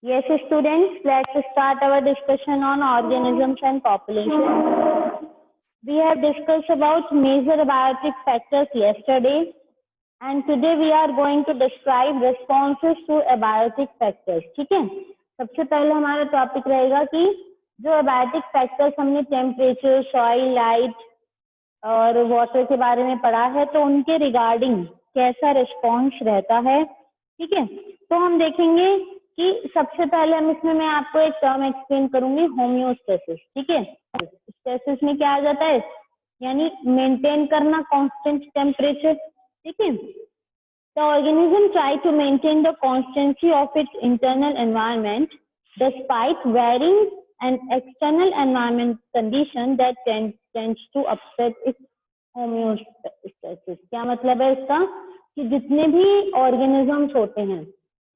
Yes, students, let's start our discussion on organisms and population. We have discussed about major abiotic factors yesterday, and today we are going to describe responses to abiotic factors. ठीक है, सबसे पहले हमारा topic रहेगा कि जो abiotic factors हमने temperature, soil, light और वाटर के बारे में पढ़ा है, तो उनके रिगार्डिंग कैसा रिस्पॉन्स रहता है. ठीक है, तो हम देखेंगे कि सबसे पहले हम इसमें मैं आपको एक टर्म एक्सप्लेन करूंगी, होम्योस्टेसिस. ठीक है, स्टेसिस में क्या आ जाता है, यानी मेंटेन करना कांस्टेंट टेम्परेचर. ठीक है, the organism try to maintain the constancy of its internal environment despite varying and external environment condition that tends to upset its homeostasis. क्या मतलब है इसका, कि जितने भी ऑर्गेनिजम्स होते हैं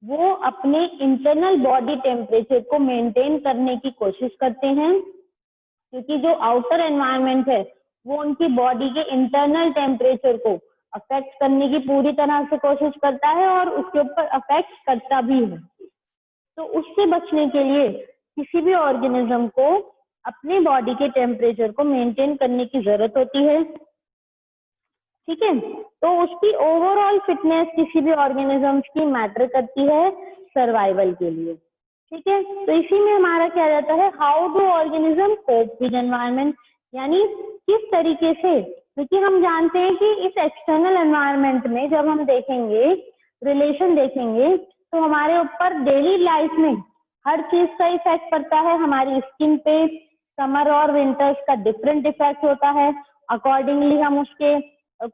वो अपने इंटरनल बॉडी टेम्परेचर को मेंटेन करने की कोशिश करते हैं, क्योंकि जो आउटर एनवायरनमेंट है वो उनकी बॉडी के इंटरनल टेम्परेचर को अफेक्ट करने की पूरी तरह से कोशिश करता है और उसके ऊपर अफेक्ट करता भी है. तो उससे बचने के लिए किसी भी ऑर्गेनिज्म को अपने बॉडी के टेम्परेचर को मेंटेन करने की जरूरत होती है. ठीक है, तो उसकी ओवरऑल फिटनेस किसी भी ऑर्गेनिज्म की मैटर करती है सर्वाइवल के लिए. ठीक है, तो इसी में हमारा क्या जाता है, how do organism cope with environment, यानी किस तरीके से, क्योंकि हम जानते हैं कि इस एक्सटर्नल एनवायरनमेंट में जब हम देखेंगे, रिलेशन देखेंगे, तो हमारे ऊपर डेली लाइफ में हर चीज का इफेक्ट पड़ता है. हमारी स्किन पे समर और विंटर्स का डिफरेंट इफेक्ट होता है. अकॉर्डिंगली हम उसके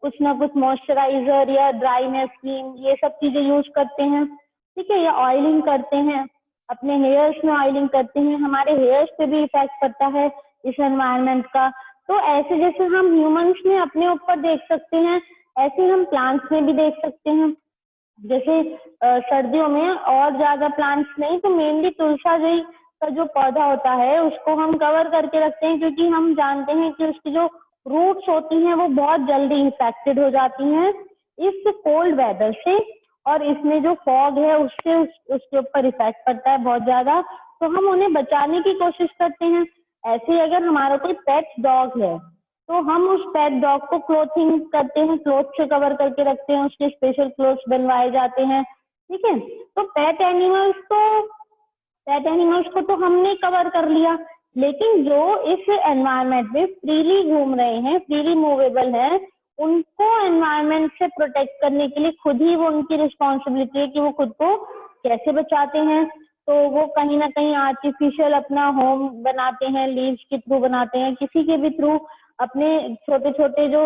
कुछ ना कुछ मॉइस्चराइजर या ड्राइनेस क्रीम ये सब चीजें यूज करते हैं. ठीक है, या ऑयलिंग करते हैं, अपने हेयर्स में ऑयलिंग करते हैं. हमारे हेयर्स पे भी इफेक्ट पड़ता है इस एनवायरनमेंट का. तो ऐसे जैसे हम ह्यूमंस में अपने ऊपर देख सकते हैं, ऐसे हम प्लांट्स में भी देख सकते हैं. जैसे सर्दियों में और ज्यादा प्लांट्स नहीं तो मेनली तुलसाजई का जो पौधा होता है उसको हम कवर करके रखते हैं, क्योंकि हम जानते हैं कि उसकी जो रूट्स होती हैं वो बहुत जल्दी इन्फेक्टेड हो जाती हैं इस कोल्ड वेदर से, और इसमें जो फॉग है उससे उसके ऊपर इफेक्ट पड़ता है बहुत ज्यादा. तो हम उन्हें बचाने की कोशिश करते हैं. ऐसे अगर हमारा कोई पेट डॉग है तो हम उस पेट डॉग को क्लोथिंग करते हैं, क्लोथ से कवर करके रखते हैं, उसके स्पेशल क्लोथ्स बनवाए जाते हैं. ठीक है, तो पेट एनिमल्स को तो हमने कवर कर लिया, लेकिन जो इस एनवायरनमेंट में फ्रीली घूम रहे हैं, फ्रीली मूवेबल है, उनको एनवायरनमेंट से प्रोटेक्ट करने के लिए खुद ही वो उनकी रिस्पॉन्सिबिलिटी है कि वो खुद को कैसे बचाते हैं. तो वो कहीं ना कहीं आर्टिफिशियल अपना होम बनाते हैं, लीव्स के थ्रू बनाते हैं, किसी के भी थ्रू अपने छोटे छोटे जो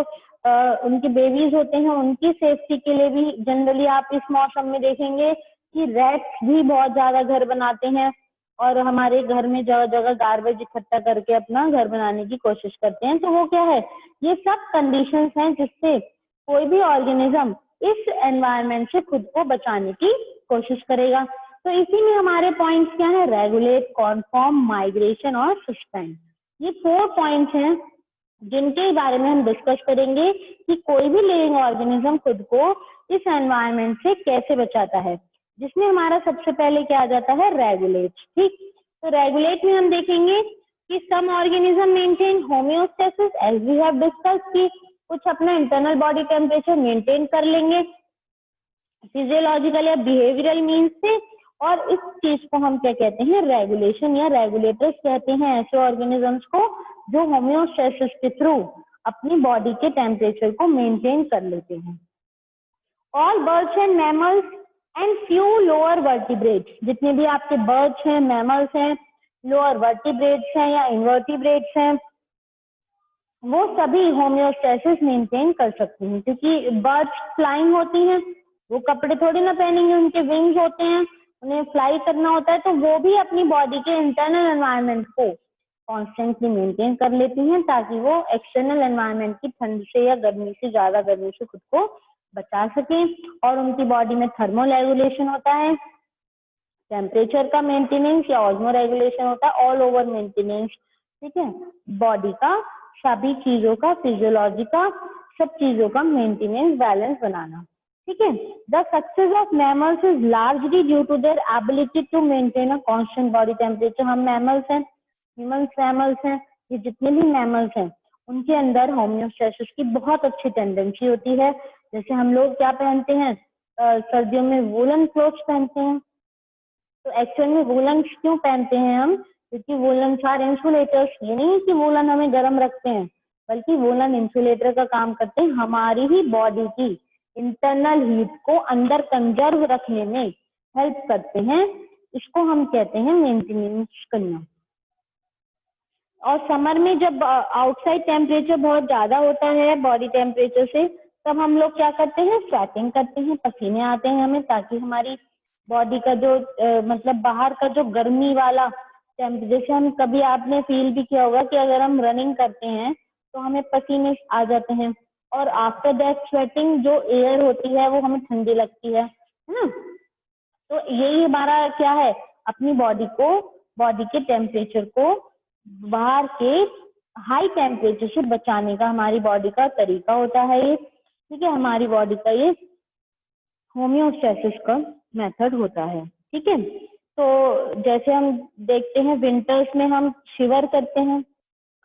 उनके बेबीज होते हैं उनकी सेफ्टी के लिए भी. जनरली आप इस मौसम में देखेंगे कि रैट्स भी बहुत ज्यादा घर बनाते हैं और हमारे घर में जगह जगह गार्बेज इकट्ठा करके अपना घर बनाने की कोशिश करते हैं. तो वो क्या है, ये सब कंडीशंस हैं जिससे कोई भी ऑर्गेनिज्म इस एनवायरनमेंट से खुद को बचाने की कोशिश करेगा. तो इसी में हमारे पॉइंट्स क्या है, रेगुलेट, कॉन्फॉर्म, माइग्रेशन और सस्पेंड. ये 4 पॉइंट्स हैं जिनके बारे में हम डिस्कस करेंगे कि कोई भी लिविंग ऑर्गेनिज्म खुद को इस एनवायरनमेंट से कैसे बचाता है, जिसमें हमारा सबसे पहले क्या आ जाता है, रेगुलेट. ठीक, तो रेगुलेट में हम देखेंगे कि some organism maintain homeostasis as we have discuss, कि कुछ अपना इंटरनल बॉडी टेम्परेचर मेंटेन कर लेंगे फिजियोलॉजिकल या बिहेवियरल मीन्स से, और इस चीज को हम क्या कहते हैं, रेगुलेशन या रेगुलेटर्स कहते हैं ऐसे ऑर्गेनिजम्स को जो होम्योस्टेसिस के थ्रू अपनी बॉडी के टेम्परेचर को मेंटेन कर लेते हैं. All birds and mammals and few lower vertebrates, जितने भी आपके बर्ड्स हैं, मैमल्स हैं, लोअर वर्टिब्रेट्स हैं या इनवर्टिब्रेट्स हैं, वो सभी होम्योस्टेसिस मेंटेन कर सकते हैं. क्योंकि बर्ड्स फ्लाइंग होती हैं, वो कपड़े थोड़ी ना पहनेंगे, उनके विंग्स होते हैं, उन्हें फ्लाई करना होता है, तो वो भी अपनी बॉडी के इंटरनल एनवायरनमेंट को कॉन्स्टेंटली मेंटेन कर लेती हैं ताकि वो एक्सटर्नल एनवायरनमेंट की ठंड से या गर्मी से, ज्यादा गर्मी से खुद को बचा सकें. और उनकी बॉडी में थर्मो रेगुलेशन होता है, टेम्परेचर का मेंटेनेंस या ऑस्मो रेगुलेशन होता है, ऑल ओवर मेंटेनेंस. ठीक है, बॉडी का सभी चीजों का, फिजियोलॉजी का, सब चीजों का मेंटेनेंस, बैलेंस बनाना. ठीक है। The success of mammals is largely due to their ability to maintain a constant body temperature. हम मैमल्स हैं, मैमल्स हैं, ये जितने भी मैमल्स हैं उनके अंदर होम्योस्टेसिस की बहुत अच्छी टेंडेंसी होती है। जैसे हम लोग क्या पहनते हैं, सर्दियों में वूलन क्लोथ्स पहनते हैं। तो एक्चुअल में वूलन क्यों पहनते हैं हम, क्योंकि वूलन आर इंसुलेटर्स। ये नहीं कि वूलन हमें गर्म रखते हैं, बल्कि वूलन इंसुलेटर का काम करते हैं, हमारी ही बॉडी की इंटरनल हीट को अंदर कंजर्व रखने में हेल्प करते हैं। इसको हम कहते हैं मेंटेनेंस करना। और समर में जब आउटसाइड टेम्परेचर बहुत ज्यादा होता है बॉडी टेम्परेचर से, तब हम लोग क्या करते हैं, स्वेटिंग करते हैं, पसीने आते हैं हमें, ताकि हमारी बॉडी का जो मतलब बाहर का जो गर्मी वाला जैसे हम कभी आपने फील भी किया होगा कि अगर हम रनिंग करते हैं तो हमें पसीने आ जाते हैं, और आफ्टर दैट स्वेटिंग जो एयर होती है वो हमें ठंडी लगती है ना। तो यही हमारा क्या है, अपनी बॉडी के टेम्परेचर को बाहर के हाई टेम्परेचर से बचाने का हमारी बॉडी का तरीका होता है ये। ठीक है, हमारी बॉडी का ये होम्योस्टेसिस का मेथड होता है। ठीक है, तो जैसे हम देखते हैं विंटर्स में हम शिवर करते हैं,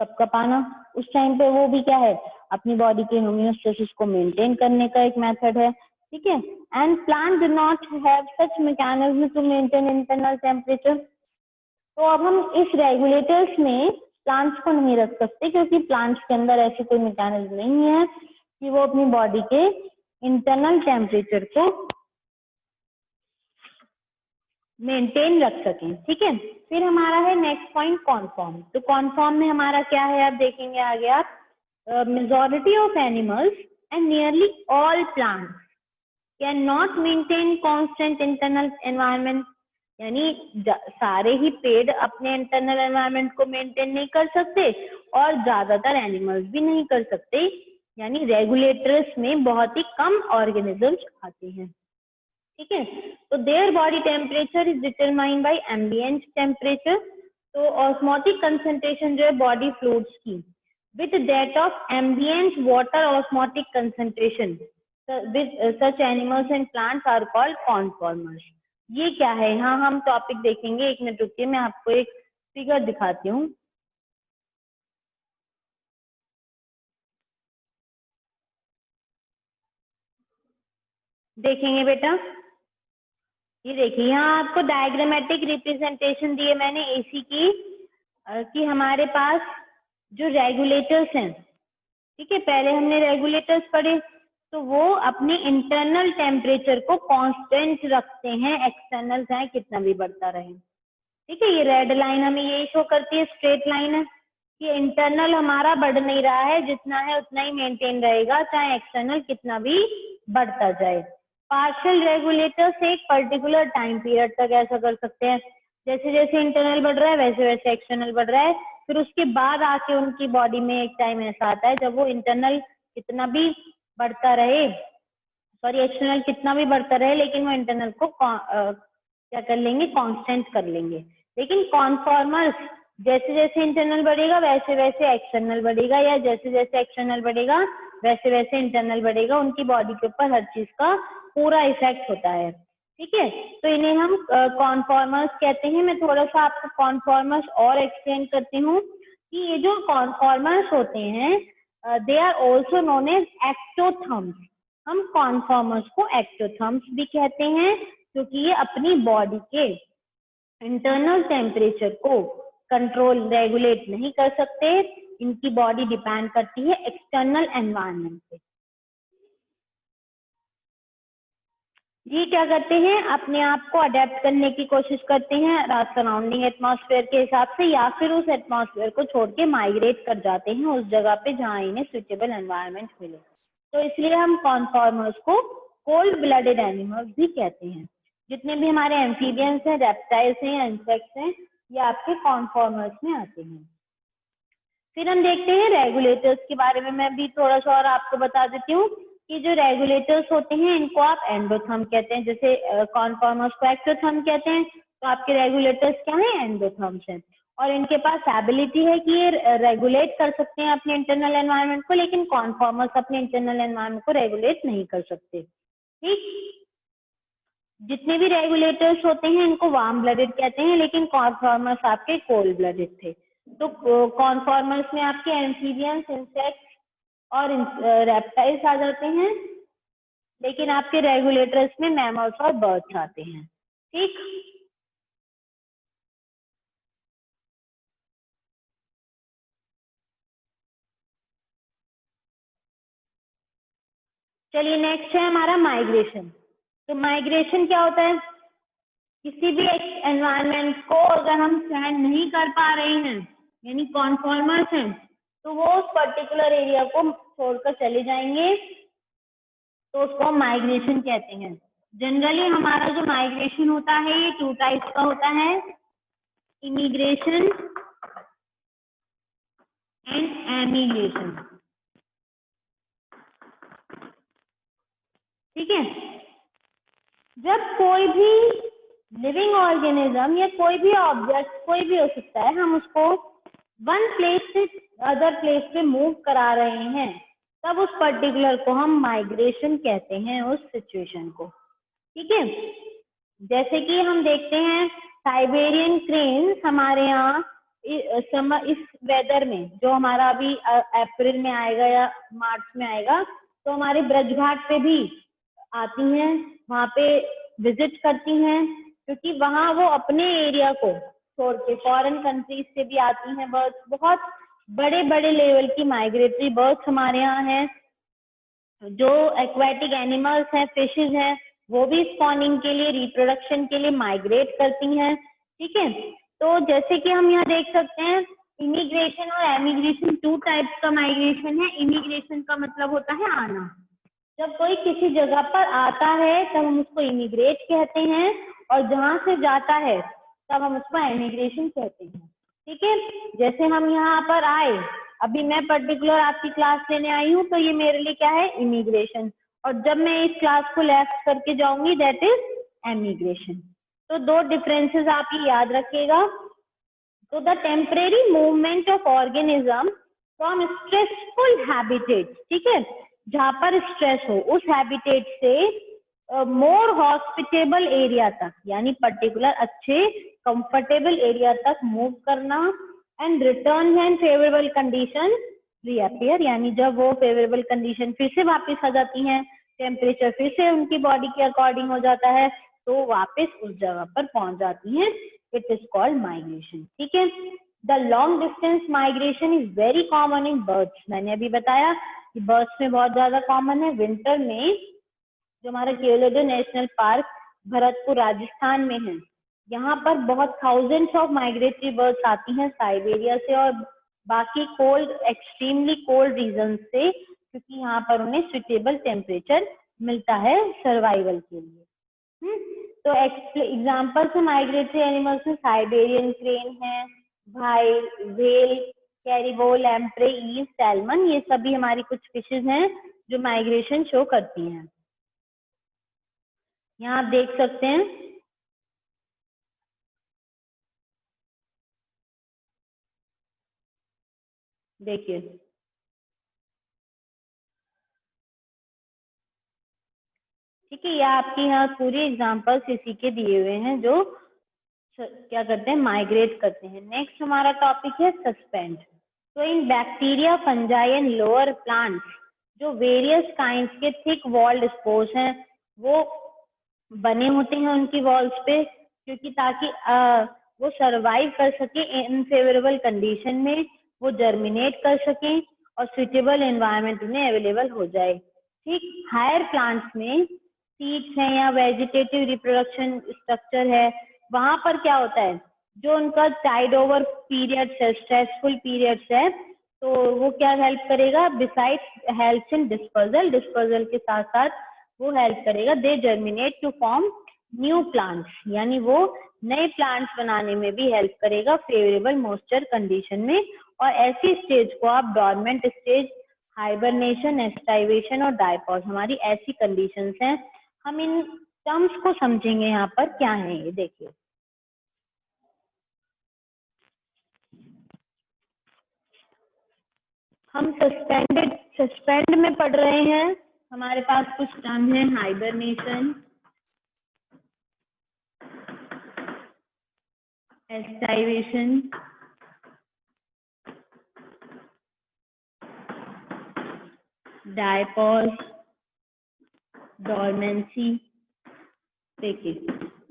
कपकपाना, उस टाइम पे वो भी क्या है, अपनी बॉडी के होम्योस्टेसिस को मेंटेन करने का एक मेथड है। ठीक है, and plant do not have such mechanism to maintain internal temperature. तो अब हम इस रेगुलेटर्स में प्लांट्स को नहीं रख सकते, क्योंकि प्लांट्स के अंदर ऐसी कोई मैकेनिज्म नहीं है कि वो अपनी बॉडी के इंटरनल टेम्परेचर को मेंटेन रख सकें। ठीक है, फिर हमारा है नेक्स्ट पॉइंट कॉन्फॉर्म। तो कॉन्फॉर्म में हमारा क्या है, आप देखेंगे आगे आप, majority of animals and nearly all plants can not maintain constant internal environment. यानी सारे ही पेड़ अपने इंटरनल एनवायरनमेंट को मेंटेन नहीं कर सकते, और ज्यादातर एनिमल्स भी नहीं कर सकते। यानी रेगुलेटर्स में बहुत ही कम ऑर्गेनिजम्स आते हैं। ठीक है, तो their body temperature is determined by ambient temperature. तो ऑस्मोटिक कंसंट्रेशन जो है बॉडी फ्लूइड्स की with that of ambient water osmotic concentration, such animals and plants are called conformers. ये क्या है, यहाँ हम टॉपिक देखेंगे। एक मिनट रुकिए, मैं आपको एक फिगर दिखाती हूँ। देखेंगे बेटा, ये देखिए यहाँ आपको डायग्रामेटिक रिप्रेजेंटेशन दी है मैंने एसी की, कि हमारे पास जो रेगुलेटर्स हैं, ठीक है, पहले हमने रेगुलेटर्स पढ़े, तो वो अपने इंटरनल टेम्परेचर को कांस्टेंट रखते हैं, एक्सटर्नल चाहे कितना भी बढ़ता रहे। ठीक है, ये रेड लाइन हमें यही शो करती है, स्ट्रेट लाइन है कि इंटरनल हमारा बढ़ नहीं रहा है, जितना है उतना ही मेंटेन रहेगा, चाहे एक्सटर्नल कितना भी बढ़ता जाए। पार्शियल रेगुलेटर्स एक पर्टिकुलर टाइम पीरियड तक ऐसा कर सकते हैं, जैसे जैसे इंटरनल बढ़ रहा है वैसे वैसे एक्सटर्नल बढ़ रहा है, फिर उसके बाद आके उनकी बॉडी में एक टाइम ऐसा आता है जब वो इंटरनल कितना भी बढ़ता रहे, सॉरी एक्सटर्नल कितना भी बढ़ता रहे, लेकिन वो इंटरनल को क्या कर लेंगे, कांस्टेंट कर लेंगे। लेकिन कॉन्फॉर्मर्स जैसे जैसे इंटरनल बढ़ेगा वैसे वैसे एक्सटर्नल बढ़ेगा, या जैसे जैसे एक्सटर्नल बढ़ेगा वैसे वैसे इंटरनल बढ़ेगा। उनकी बॉडी के ऊपर हर चीज का पूरा इफेक्ट होता है। ठीक है, तो इन्हें हम कॉन्फॉर्मर्स कहते हैं। मैं थोड़ा सा आपको कॉन्फॉर्मर्स और एक्सप्लेन करती हूँ कि ये जो कॉन्फॉर्मर्स होते हैं they are also known as ectotherms. हम कॉन्फॉर्मर्स को एक्टोथर्म्स भी कहते हैं, क्योंकि ये अपनी बॉडी के इंटरनल टेम्परेचर को कंट्रोल रेगुलेट नहीं कर सकते, इनकी बॉडी डिपेंड करती है एक्सटर्नल एनवायरनमेंट पे। ये क्या करते हैं, अपने आप को अडेप्ट करने की कोशिश करते हैं सराउंडिंग एटमॉस्फेयर के हिसाब से, या फिर उस एटमॉस्फेयर को छोड़ के माइग्रेट कर जाते हैं उस जगह पे जहाँ इन्हें सुइटेबल एनवायरनमेंट मिले। तो इसलिए हम कॉन्फॉर्मर्स को कोल्ड ब्लडेड एनिमल्स भी कहते हैं। जितने भी हमारे एम्फीबियंस हैं, रेप्टाइल्स हैं, इंसेक्ट्स हैं, ये आपके कॉन्फॉर्मर्स में आते हैं। फिर हम देखते हैं रेगुलेटर्स के बारे में। मैं भी थोड़ा सा और आपको बता देती हूँ कि जो रेगुलेटर्स होते हैं इनको आप एंडोथर्म कहते हैं, जैसे कॉन्फॉर्मर्स को एक्टोथर्म कहते हैं, तो आपके रेगुलेटर्स क्या हैं, एंडोथर्म्स हैं। और इनके पास एबिलिटी है कि ये रेगुलेट कर सकते हैं अपने इंटरनल एनवायरनमेंट को, लेकिन कॉन्फॉर्मर्स अपने इंटरनल एनवायरनमेंट को रेगुलेट नहीं कर सकते। ठीक, जितने भी रेगुलेटर्स होते हैं इनको वार्म ब्लडेड कहते हैं, लेकिन कॉन्फॉर्मर्स आपके कोल्ड ब्लडेड थे। तो कॉन्फॉर्मर्स में आपके एम्फीबियंस, इंसेक्ट्स और रेप्टाइल्स आ जाते हैं, लेकिन आपके रेगुलेटर्स में मैमल्स और बर्ड्स आते हैं। ठीक, चलिए नेक्स्ट है हमारा माइग्रेशन। तो माइग्रेशन क्या होता है? किसी भी एक एनवायरनमेंट को अगर हम सहन नहीं कर पा रहे हैं, यानी कॉन्फॉर्मर्स हैं, तो वो उस पर्टिकुलर एरिया को छोड़कर चले जाएंगे, तो उसको हम माइग्रेशन कहते हैं। जनरली हमारा जो माइग्रेशन होता है ये 2 टाइप्स का होता है, इमिग्रेशन एंड एमिग्रेशन। ठीक है, जब कोई भी लिविंग ऑर्गेनिज्म या कोई भी ऑब्जेक्ट, कोई भी हो सकता है, हम उसको वन प्लेस से अदर प्लेस पे मूव करा रहे हैं, तब उस पर्टिकुलर को हम माइग्रेशन कहते हैं, उस सिचुएशन को। ठीक है, जैसे कि हम देखते हैं साइबेरियन क्रेन्स हमारे यहाँ इस वेदर में, जो हमारा अभी अप्रैल में आएगा या मार्च में आएगा, तो हमारे ब्रज घाट पे भी आती हैं, वहाँ पे विजिट करती हैं, क्योंकि वहाँ वो अपने एरिया को छोड़ के फॉरेन कंट्रीज से भी आती हैं बर्ड्स। बहुत बड़े बड़े लेवल की माइग्रेटरी बर्ड्स हमारे यहाँ हैं। जो एक्वाटिक एनिमल्स हैं, फिशेज हैं, वो भी स्पॉनिंग के लिए, रिप्रोडक्शन के लिए माइग्रेट करती हैं। ठीक है, तो जैसे कि हम यहाँ देख सकते हैं, इमिग्रेशन और एमिग्रेशन 2 टाइप्स का माइग्रेशन है। इमिग्रेशन का मतलब होता है आना। जब कोई किसी जगह पर आता है तब हम उसको इमिग्रेट कहते हैं, और जहां से जाता है तब हम उसको एमिग्रेशन कहते हैं। ठीक है, जैसे हम यहाँ पर आए, अभी मैं पर्टिकुलर आपकी क्लास लेने आई हूँ, तो ये मेरे लिए क्या है? इमिग्रेशन। और जब मैं इस क्लास को लेफ्ट करके जाऊंगी, दैट इज एमिग्रेशन। तो 2 डिफरेंसेस आप ये याद रखिएगा। तो the temporary movement of organism from stressful habitat, ठीक है, जहां पर स्ट्रेस हो, उस हैबिटेट से मोर हॉस्पिटेबल एरिया तक, यानी पर्टिकुलर अच्छे कंफर्टेबल एरिया तक मूव करना, and return and favourable condition reappear, यानी जब वो फेवरेबल कंडीशन फिर से वापस आ जाती हैं, टेम्परेचर फिर से उनकी बॉडी के अकॉर्डिंग हो जाता है, तो वापस उस जगह पर पहुंच जाती हैं। It is called migration. ठीक है, the long distance migration is very common in birds. मैंने अभी बताया कि बर्ड्स में बहुत ज्यादा कॉमन है। विंटर में जो हमारा केवलादेव नेशनल पार्क भरतपुर राजस्थान में है, यहाँ पर बहुत थाउजेंड्स ऑफ माइग्रेटरी बर्ड्स आती हैं साइबेरिया से और बाकी कोल्ड, एक्सट्रीमली कोल्ड रीजन से, क्योंकि यहाँ पर उन्हें सुटेबल टेम्परेचर मिलता है सर्वाइवल के लिए। तो एग्जाम्पल्स है माइग्रेटरी एनिमल्स में साइबेरियन क्रेन है, भाई, व्हेल, कैरिबो, लैम्प्रे, ईव, सैल्मन, ये सभी हमारी कुछ फिशेज हैं जो माइग्रेशन शो करती हैं। यहाँ आप देख सकते हैं, देखिए, ठीक है, ये आपकी यहाँ पूरी एग्जाम्पल्स इसी के दिए हुए हैं जो क्या करते हैं? माइग्रेट करते हैं। नेक्स्ट हमारा टॉपिक है सस्पेंड। तो इन bacteria, fungi and lower plants, जो वेरियस काइंड्स के थिक वॉल्ड स्पोर्स हैं, वो बने होते हैं उनकी वॉल्स पे, क्योंकि ताकि वो सरवाइव कर सके इनफेवरेबल कंडीशन में, वो जर्मिनेट कर सके और सुटेबल एनवायरनमेंट उन्हें अवेलेबल हो जाए। ठीक, हायर प्लांट्स में सीड्स हैं या वेजिटेटिव रिप्रोडक्शन स्ट्रक्चर है, वहां पर क्या होता है? जो उनका टाइड ओवर पीरियड्स है, स्ट्रेसफुल पीरियड्स है, तो वो क्या हेल्प करेगा? Beside help in dispersal, dispersal के साथ साथ वो हेल्प करेगा, they germinate to form new plants, यानी वो नए प्लांट्स बनाने में भी हेल्प करेगा फेवरेबल मॉइस्चर कंडीशन में। और ऐसी स्टेज को आप डॉर्मेंट स्टेज, हाइबरनेशन, एस्टाइवेशन और डायपॉज, हमारी ऐसी कंडीशंस हैं। हम इन टर्म्स को समझेंगे यहाँ पर क्या है ये, देखिए। हम सस्पेंड में पढ़ रहे हैं हमारे पास कुछ टर्म है हाइबरनेशन, एस्टाइवेशन, डायपॉज, डॉर्मेंसी। देखिए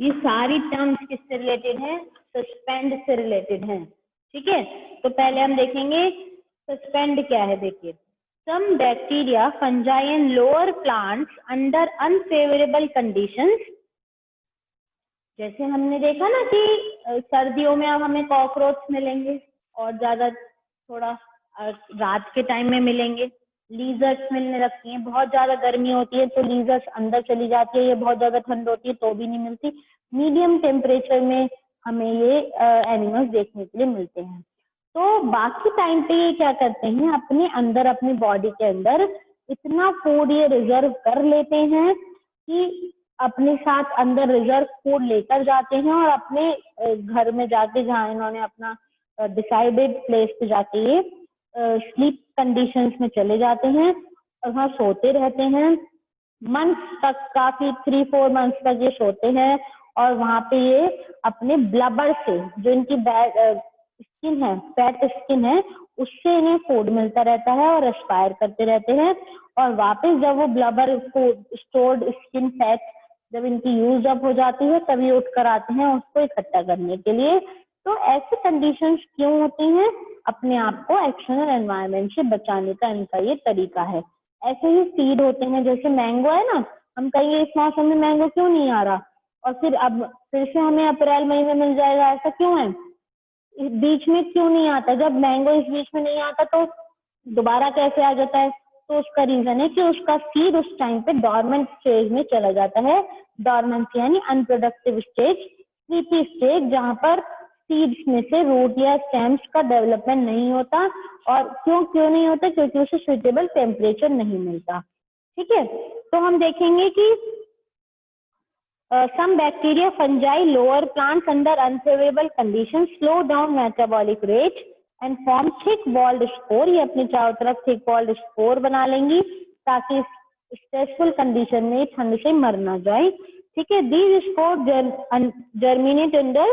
ये सारी टर्म्स किससे रिलेटेड है? सस्पेंड से रिलेटेड है। ठीक है, तो पहले हम देखेंगे सस्पेंड क्या है। देखिए some bacteria, fungi and lower plants under unfavorable conditions। जैसे हमने देखा ना कि सर्दियों में अब हमें कॉकरोच मिलेंगे और ज्यादा थोड़ा रात के टाइम में मिलेंगे, लीजर्स मिलने लगती हैं, बहुत ज्यादा गर्मी होती है तो लीजर्स अंदर चली जाती है, ये बहुत ज्यादा ठंड होती है तो भी नहीं मिलती। मीडियम टेम्परेचर में हमें ये एनिमल्स देखने के लिए मिलते हैं। तो बाकी टाइम पे ये क्या करते हैं, अपने अंदर अपनी बॉडी के अंदर इतना फूड ये रिजर्व कर लेते हैं कि अपने साथ अंदर रिजर्व फूड लेकर जाते हैं और अपने घर में जाके, जहाँ इन्होंने अपना डिसाइडेड प्लेस पे जाके ये स्लीप कंडीशंस में चले जाते हैं और वहाँ सोते रहते हैं मंथ्स तक, काफी 3-4 मंथ्स तक ये सोते हैं और वहाँ पे ये अपने ब्लबर से, जो इनकी स्किन है, फैट स्किन है, उससे इन्हें फूड मिलता रहता है और एस्पायर करते रहते हैं और वापस जब वो ब्लबर स्टोर्ड स्किन फैट जब इनकी यूज अप हो जाती है तभी उठ कर आते हैं उसको इकट्ठा करने के लिए। तो ऐसी कंडीशंस क्यों होती हैं? अपने आप को एक्सटर्नल एनवायरनमेंट से बचाने का इनका ये तरीका है। ऐसे ही सीड होते हैं, जैसे मैंगो है ना, हम कहेंगे इस मौसम में मैंगो क्यों नहीं आ रहा और फिर अब फिर से हमें अप्रैल मई में मिल जाएगा, ऐसा क्यों है? इस बीच में क्यों नहीं आता? जब मैंगो इस बीच में नहीं आता तो दोबारा कैसे आ जाता है? तो उसका रीजन है कि उसका सीड उस टाइम पे डॉर्मेंट स्टेज में चला जाता है। डॉर्मेंसी यानी अनप्रोडक्टिव स्टेज, स्लीपी स्टेज, जहां पर सीड्स में से रूट या स्टेम्स का डेवलपमेंट नहीं होता। और क्यों नहीं होता? क्योंकि उसे सुइटेबल टेम्परेचर नहीं मिलता। ठीक है, तो हम देखेंगे कि some bacteria, fungi, lower plants under unfavorable conditions slow down metabolic rate and form thick walled spore। ये अपने चारों तरफ thick walled spore बना लेंगी ताकि स्ट्रेसफुल कंडीशन में ठंड से मर ना जाए। ठीक है, these spores germinate under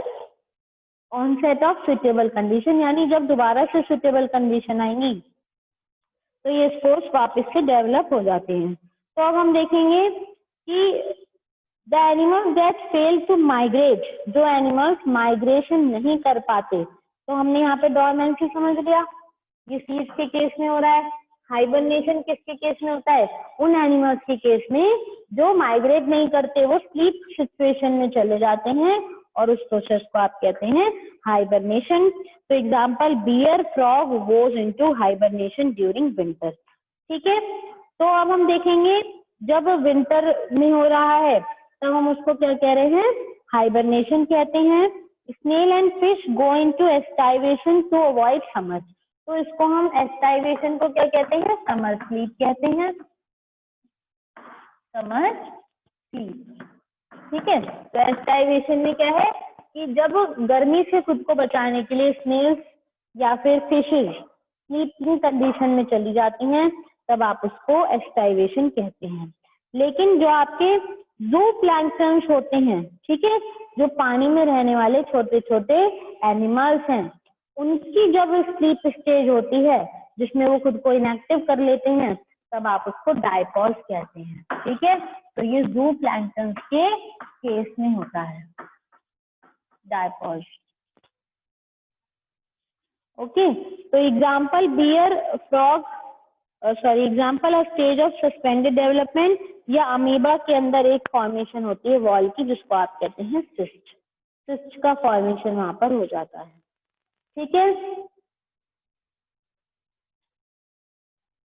onset of suitable condition, यानी जब दोबारा से suitable condition आएंगी तो ये स्पोर्स वापस से डेवलप हो जाते हैं। तो अब हम देखेंगे कि The animals that fail to migrate, जो एनिमल्स माइग्रेशन नहीं कर पाते, तो हमने यहाँ पे डॉर्मेंसी समझ लिया, ये सीड्स के केस में हो रहा है। हाइबरनेशन किसके केस में होता है? उन एनिमल्स के केस में जो माइग्रेट नहीं करते, वो स्लीप सिचुएशन में चले जाते हैं और उस प्रोसेस को आप कहते हैं हाइबरनेशन। तो example bear, frog goes into hibernation during winter. ठीक है, तो अब हम देखेंगे जब विंटर में हो रहा है तब हम उसको क्या कह रहे हैं? हाइबरनेशन कहते हैं। Snail and fish go into aestivation to avoid summer. तो इसको हम एस्टाइवेशन को क्या कहते हैं? समर स्लीप कहते हैं, समर स्लीप। ठीक है, तो एस्टाइवेशन में क्या है कि जब गर्मी से खुद को बचाने के लिए स्नेल्स या फिर फिशेज स्लीपिंग कंडीशन में चली जाती हैं तब आप उसको एस्टाइवेशन कहते हैं। लेकिन जो आपके जू प्लैंक्टन्स होते हैं, ठीक है, जो पानी में रहने वाले छोटे छोटे एनिमल्स हैं, उनकी जब स्लीप स्टेज होती है जिसमें वो खुद को इनएक्टिव कर लेते हैं तब आप उसको डायपॉज कहते हैं। ठीक है, तो ये जू प्लैंक्टन्स के केस में होता है डायपॉज। ओके, तो example bear, frog, example of stage of suspended development, या अमीबा के अंदर एक फॉर्मेशन होती है वॉल की जिसको आप कहते हैं सिस्ट। सिस्ट का फॉर्मेशन वहां पर हो जाता है। ठीक है,